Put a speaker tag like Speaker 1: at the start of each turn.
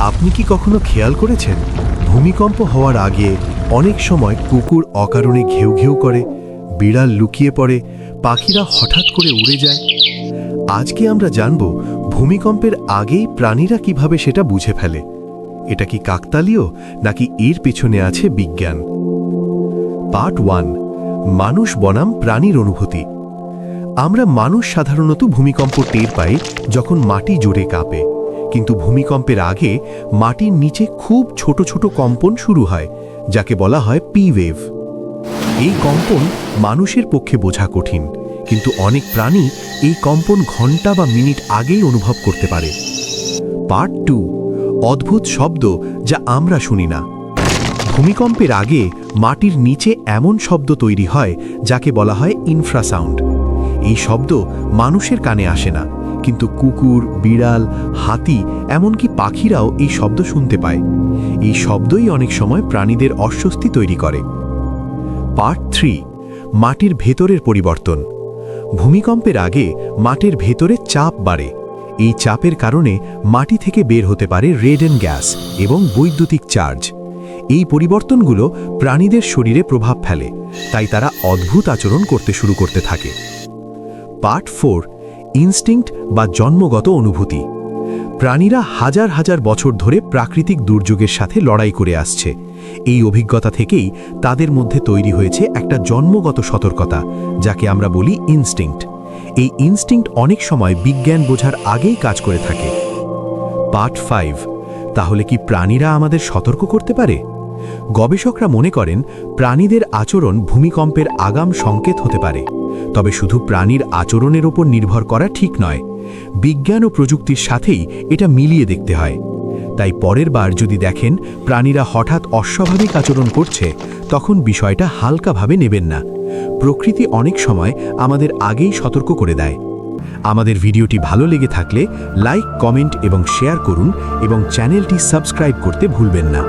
Speaker 1: আপনি কি কখনো খেয়াল করেছেন ভূমিকম্প হওয়ার আগে অনেক সময় কুকুর অকারণে ঘেউ ঘেউ করে, বিড়াল লুকিয়ে পড়ে, পাখিরা হঠাৎ করে উড়ে যায়? আজকে আমরা জানব ভূমিকম্পের আগেই প্রাণীরা কিভাবে সেটা বুঝে ফেলে। এটা কি কাকতালীয় নাকি এর পেছনে আছে বিজ্ঞান? পার্ট 1, মানুষ বনাম প্রাণীর অনুভূতি। আমরা মানুষ সাধারণত ভূমিকম্প টের পাই যখন মাটি জোরে কাঁপে, কিন্তু ভূমিকম্পের আগে মাটির নিচে খুব ছোট ছোট কম্পন শুরু হয়, যাকে বলা হয় পি ওয়েভ। এই কম্পন মানুষের পক্ষে বোঝা কঠিন, কিন্তু অনেক প্রাণী এই কম্পন ঘন্টা বা মিনিট আগেই অনুভব করতে পারে। পার্ট 2, অদ্ভুত শব্দ যা আমরা শুনি না। ভূমিকম্পের আগে মাটির নিচে এমন শব্দ তৈরি হয় যাকে বলা হয় ইনফ্রাসাউন্ড। এই শব্দ মানুষের কানে আসে না, কিন্তু কুকুর, বিড়াল, হাতি, এমনকি পাখিরাও এই শব্দ শুনতে পায়। এই শব্দই অনেক সময় প্রাণীদের অস্বস্তি তৈরি করে। পার্ট 3, মাটির ভেতরের পরিবর্তন। ভূমিকম্পের আগে মাটির ভেতরে চাপ বাড়ে। এই চাপের কারণে মাটি থেকে বের হতে পারে রেডন গ্যাস এবং বৈদ্যুতিক চার্জ। এই পরিবর্তনগুলো প্রাণীদের শরীরে প্রভাব ফেলে, তাই তারা অদ্ভুত আচরণ করতে থাকে। পার্ট 4, ইনস্টিংক্ট বা জন্মগত অনুভূতি। প্রাণীরা হাজার হাজার বছর ধরে প্রাকৃতিক দুর্যোগের সাথে লড়াই করে আসছে। এই অভিজ্ঞতা থেকেই তাদের মধ্যে তৈরি হয়েছে একটা জন্মগত সতর্কতা, যাকে আমরা বলি ইনস্টিংক্ট। এই ইনস্টিংক্ট অনেক সময় বিজ্ঞান বোঝার আগেই কাজ করে থাকে। পার্ট 5, তাহলে কি প্রাণীরা আমাদের সতর্ক করতে পারে? গবেষকরা মনে করেন প্রাণীদের আচরণ ভূমিকম্পের আগাম সংকেত হতে পারে, তবে শুধু প্রাণীর আচরণের ওপর নির্ভর করা ঠিক নয়। বিজ্ঞান ও প্রযুক্তির সাথেই এটা মিলিয়ে দেখতে হয়। তাই পরের বার যদি দেখেন প্রাণীরা হঠাৎ অস্বাভাবিক আচরণ করছে, তখন বিষয়টা হালকাভাবে নেবেন না। প্রকৃতি অনেক সময় আমাদের আগেই সতর্ক করে দেয়। আমাদের ভিডিওটি ভালো লেগে থাকলে লাইক, কমেন্ট এবং শেয়ার করুন, এবং চ্যানেলটি সাবস্ক্রাইব করতে ভুলবেন না।